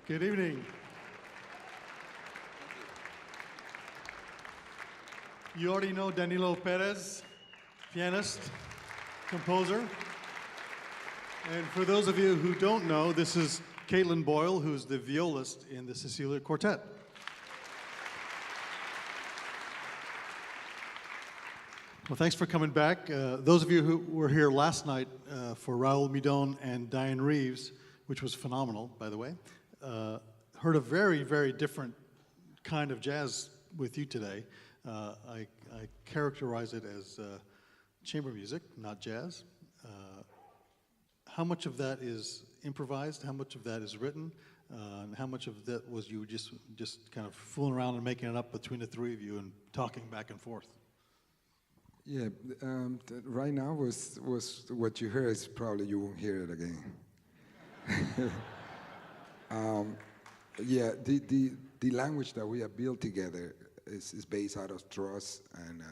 Good evening. You already know Danilo Pérez, pianist, composer. And for those of you who don't know, this is Caitlin Boyle, who's the violist in the Cecilia Quartet. Well, thanks for coming back. Those of you who were here last night for Raul Midon and Diane Reeves, which was phenomenal, by the way, heard a very, very different kind of jazz with you today. I characterize it as chamber music, not jazz. How much of that is improvised? How much of that is written? And how much of that was you just kind of fooling around and making it up between the three of you and talking back and forth? Yeah, right now was what you heard is probably you won't hear it again. Yeah, the language that we have built together is based out of trust and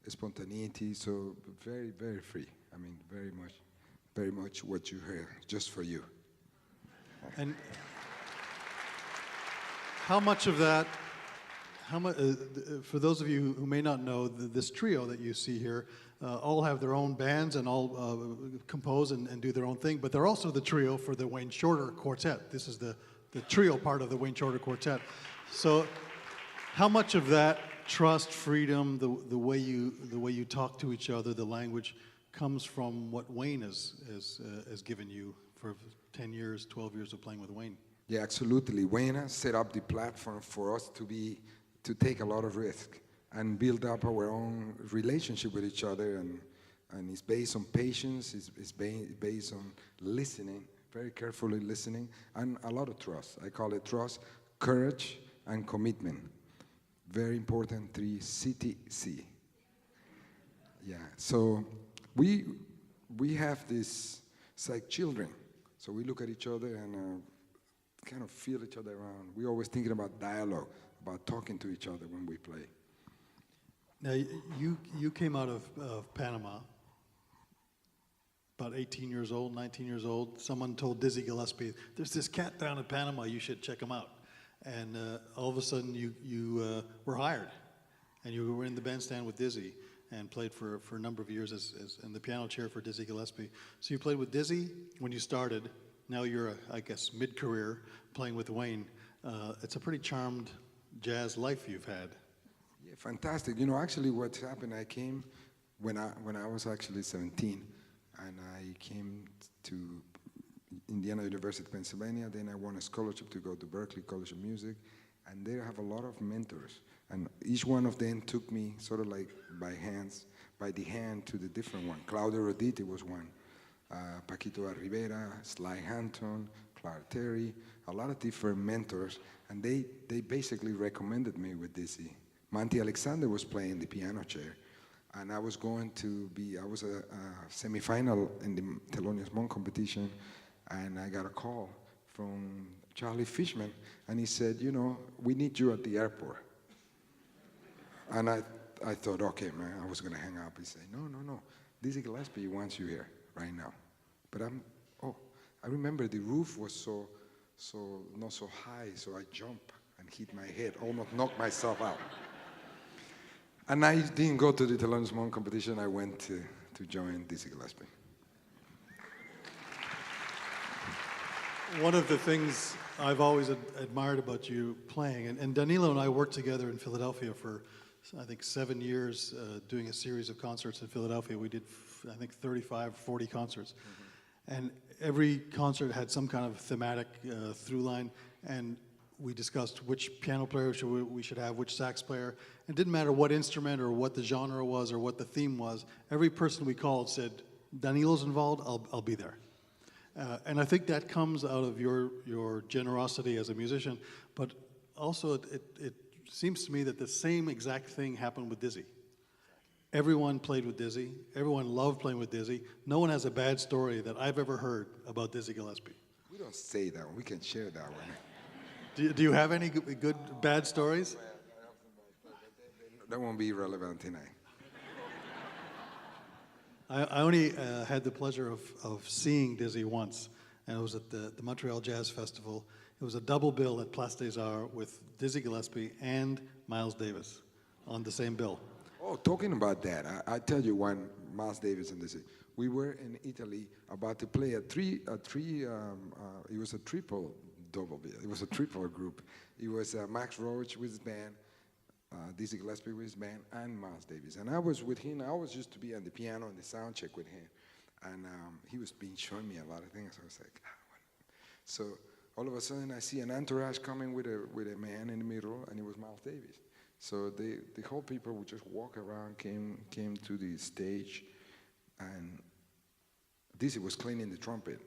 spontaneity. So very, very free. I mean, very much what you heard, just for you. And how much of that? For those of you who may not know, this trio that you see here all have their own bands and all compose and do their own thing, but they're also the trio for the Wayne Shorter Quartet. This is the trio part of the Wayne Shorter Quartet. So how much of that trust, freedom, the way you talk to each other, the language, comes from what Wayne has given you for 10 years, 12 years of playing with Wayne? Yeah, absolutely. Wayne has set up the platform for us to take a lot of risk and build up our own relationship with each other, and it's based on patience, it's based on listening, very carefully listening, and a lot of trust. I call it trust, courage, and commitment. Very important, 3 CTC. Yeah, so we have this, it's like children. So we look at each other and kind of feel each other around. We're always thinking about dialogue, about talking to each other when we play. Now, you came out of Panama, about 18 years old, 19 years old. Someone told Dizzy Gillespie, there's this cat down in Panama, you should check him out. And all of a sudden you were hired, and you were in the bandstand with Dizzy and played for a number of years as in the piano chair for Dizzy Gillespie. So you played with Dizzy when you started. Now you're, I guess, mid-career playing with Wayne. It's a pretty charmed jazz life you've had. Yeah, fantastic. You know, actually what happened, I came when I was actually 17, and I came to Indiana University, Pennsylvania. Then I won a scholarship to go to Berklee College of Music, and they have a lot of mentors. And each one of them took me sort of like by the hand to the different one. Claudio Roditi was one. Paquito Rivera, Sly Hanton, Clark Terry, a lot of different mentors, and they basically recommended me with Dizzy. Monty Alexander was playing the piano chair, and I was a semifinal in the Thelonious Monk competition, and I got a call from Charlie Fishman, and he said, you know, we need you at the airport. And I thought, okay, man, I was gonna hang up. He said, no, Dizzy Gillespie wants you here right now. But I remember the roof was not so high, so I jumped and hit my head, almost knocked myself out. And I didn't go to the Thelonious Monk competition. I went to join Dizzy Gillespie. One of the things I've always admired about you playing, and Danilo and I worked together in Philadelphia for, I think, 7 years, doing a series of concerts in Philadelphia. We did, I think, 35, 40 concerts. Mm-hmm. And every concert had some kind of thematic through line, and we discussed which piano player we should have, which sax player. It didn't matter what instrument or what the genre was or what the theme was. Every person we called said, Danilo's involved, I'll be there. And I think that comes out of your generosity as a musician, but also it seems to me that the same exact thing happened with Dizzy. Everyone played with Dizzy. Everyone loved playing with Dizzy. No one has a bad story that I've ever heard about Dizzy Gillespie. We don't say that one. We can share that one. Do you have any good bad stories? That won't be relevant tonight. I only had the pleasure of seeing Dizzy once, and it was at the Montreal Jazz Festival It was a double bill at Place des Arts with Dizzy Gillespie and Miles Davis on the same bill. Oh, talking about that, I tell you one, Miles Davis and this. We were in Italy about to play it was a triple double bill. It was a triple group. It was Max Roach with his band, Dizzy Gillespie with his band, and Miles Davis. And I was with him. I was used to be on the piano and the sound check with him. And he was showing me a lot of things. I was like, what? So all of a sudden I see an entourage coming with a man in the middle, and it was Miles Davis. So the whole people would just walk around, came to the stage, and Dizzy was cleaning the trumpet,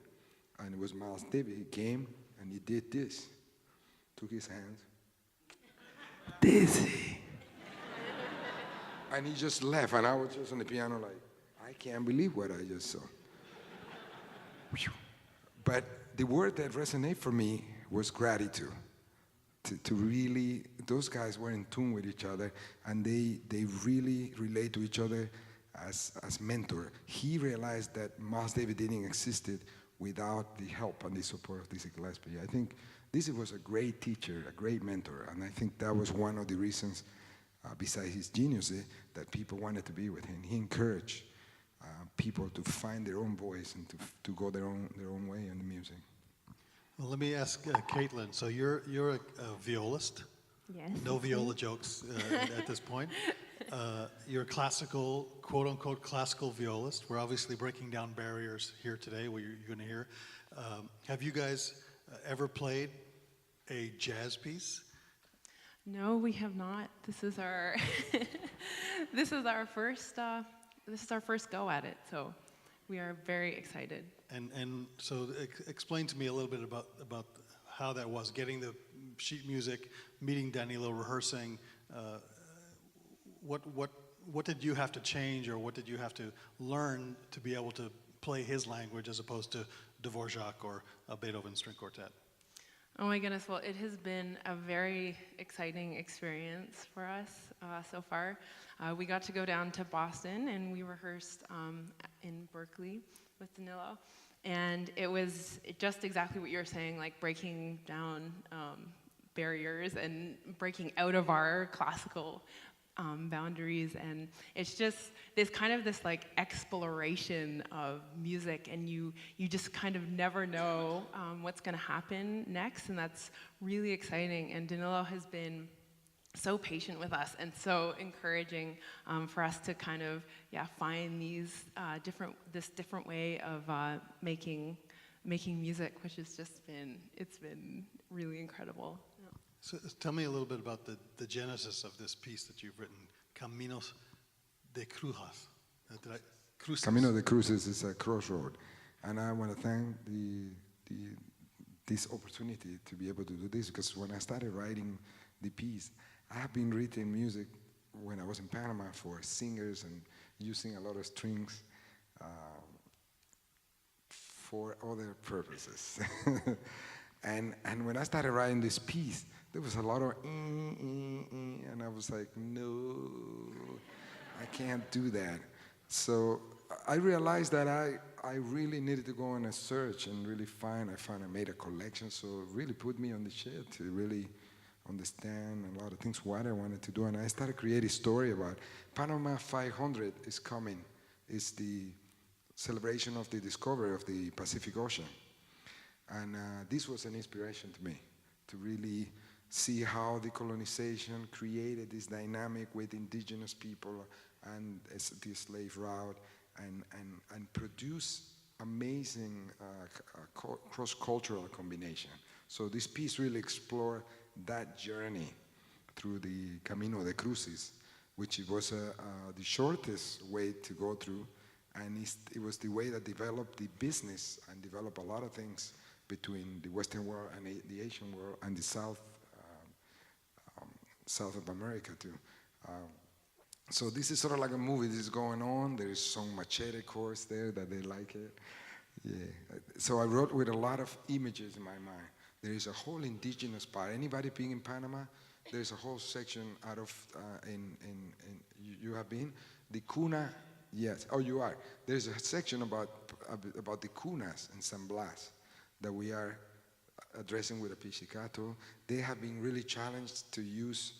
and it was Miles Davis. He came and he did this, took his hands, Dizzy, and he just left, and I was just on the piano like, I can't believe what I just saw. But the word that resonated for me was gratitude. To really, those guys were in tune with each other, and they really relate to each other as mentor. He realized that Miles Davis didn't existed without the help and the support of Dizzy Gillespie. I think Dizzy was a great teacher, a great mentor, and I think that was one of the reasons, besides his genius, that people wanted to be with him. He encouraged people to find their own voice and to go their own way in the music. Well, let me ask Caitlin. So you're a violist. Yes. No viola jokes at this point. You're a classical, quote-unquote classical violist. We're obviously breaking down barriers here today, what you're going to hear. Have you guys ever played a jazz piece? No, we have not. This is our this is our first go at it. So we are very excited. And so explain to me a little bit about how that was, getting the sheet music, meeting Danilo, rehearsing. What did you have to change, or what did you have to learn to be able to play his language as opposed to Dvorak or a Beethoven string quartet? Oh my goodness, well, it has been a very exciting experience for us so far. We got to go down to Boston and we rehearsed in Berkeley with Danilo. And it was just exactly what you were saying, like breaking down barriers and breaking out of our classical boundaries. And it's just this like exploration of music, and you just kind of never know what's going to happen next, and that's really exciting. And Danilo has been so patient with us and so encouraging for us to kind of find these different way of making music, which has just been really incredible. Yeah. So tell me a little bit about the genesis of this piece that you've written, Caminos de Cruces. Cruces. Camino de Cruces is a crossroad, and I want to thank this opportunity to be able to do this, because when I started writing the piece, I have been writing music when I was in Panama for singers and using a lot of strings for other purposes. and when I started writing this piece, there was a lot of and I was like, no, I can't do that. So I realized that I really needed to go on a search and really I made a collection, so it really put me on the shit to really understand a lot of things, what I wanted to do. And I started creating a story about Panama 500 is coming. It's the celebration of the discovery of the Pacific Ocean. And this was an inspiration to me, to really see how the colonization created this dynamic with indigenous people and the slave route, and produce amazing cross-cultural combination. So this piece really explored that journey through the Camino de Cruces, which was the shortest way to go through, and it was the way that developed the business and developed a lot of things between the Western world and the Asian world and the South of America too. So this is sort of like a movie. This is going on. There is some machete chorus there that they like it. Yeah. So I wrote with a lot of images in my mind. There is a whole indigenous part. Anybody being in Panama, there's a whole section out of you have been the Cuna. Yes. Oh, you are. There's a section about the Cunas in San Blas that we are addressing with a pizzicato. They have been really challenged to use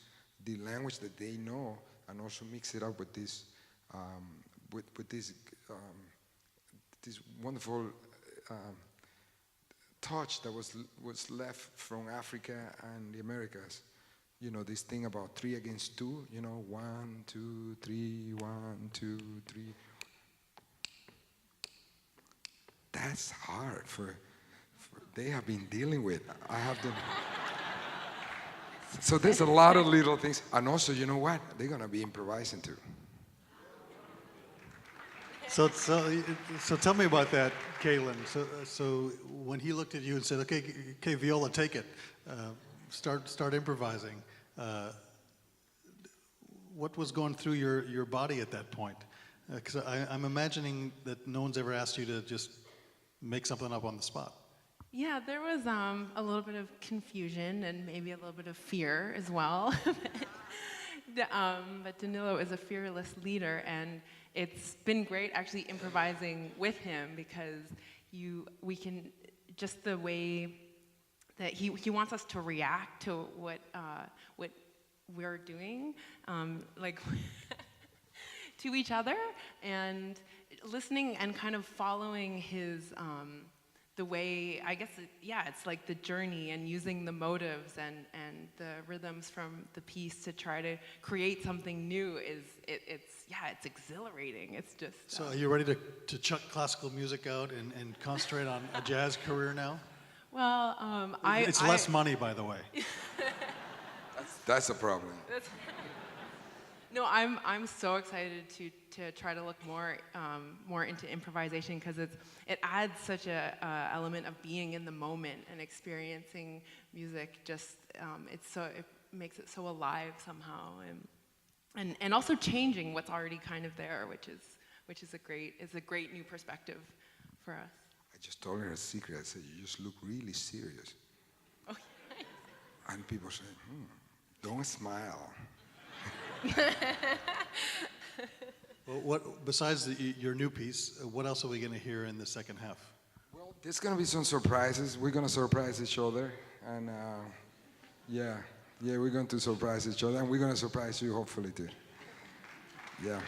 the language that they know and also mix it up with this, this wonderful touch that was left from Africa and the Americas. You know, this thing about 3 against 2, you know, 1, 2, 3, 1, 2, 3. That's hard for they have been dealing with. I have them. So there's a lot of little things. And also, you know what? They're going to be improvising too. So tell me about that, Kalen. So when he looked at you and said, okay, Viola, take it. Start improvising. What was going through your body at that point? Because I'm imagining that no one's ever asked you to just make something up on the spot. Yeah, there was a little bit of confusion and maybe a little bit of fear as well. But Danilo is a fearless leader, and it's been great actually improvising with him because we can, just the way that he wants us to react to what we're doing, like to each other, and listening and kind of following his the way, I guess, it's like the journey and using the motives and the rhythms from the piece to try to create something new it's exhilarating. It's just. So are you ready to chuck classical music out and concentrate on a jazz career now? Well, It's less money, by the way. That's a problem. No, I'm so excited to try to look more into improvisation because it adds such a element of being in the moment and experiencing music. Just it makes it so alive somehow, and also changing what's already kind of there, which is a great new perspective for us. I just told her a secret. I said, you just look really serious. Oh, and people say, don't smile. Well, what besides your new piece, what else are we going to hear in the second half? Well, there's going to be some surprises. We're going to surprise each other. And we're going to surprise each other. And we're going to surprise you, hopefully, too. Yeah.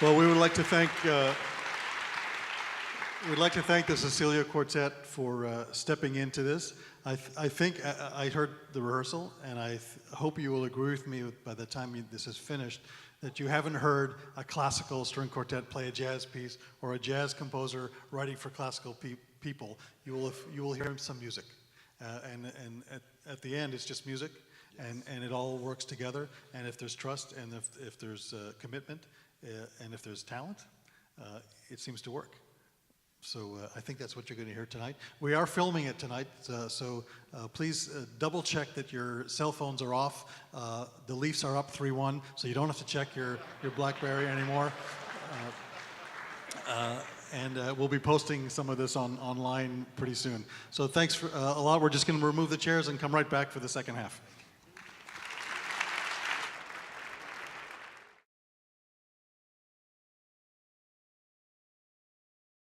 Well, we would like to thank the Cecilia Quartet for stepping into this. I think I heard the rehearsal, and I hope you will agree with me by the time this is finished that you haven't heard a classical string quartet play a jazz piece or a jazz composer writing for classical people. You will hear some music, and at the end it's just music, and it all works together. And if there's trust, and if there's commitment, and if there's talent, it seems to work. So I think that's what you're going to hear tonight. We are filming it tonight, so please double check that your cell phones are off. The Leafs are up 3-1, so you don't have to check your BlackBerry anymore. And we'll be posting some of this online pretty soon. So thanks for a lot. We're just going to remove the chairs and come right back for the second half.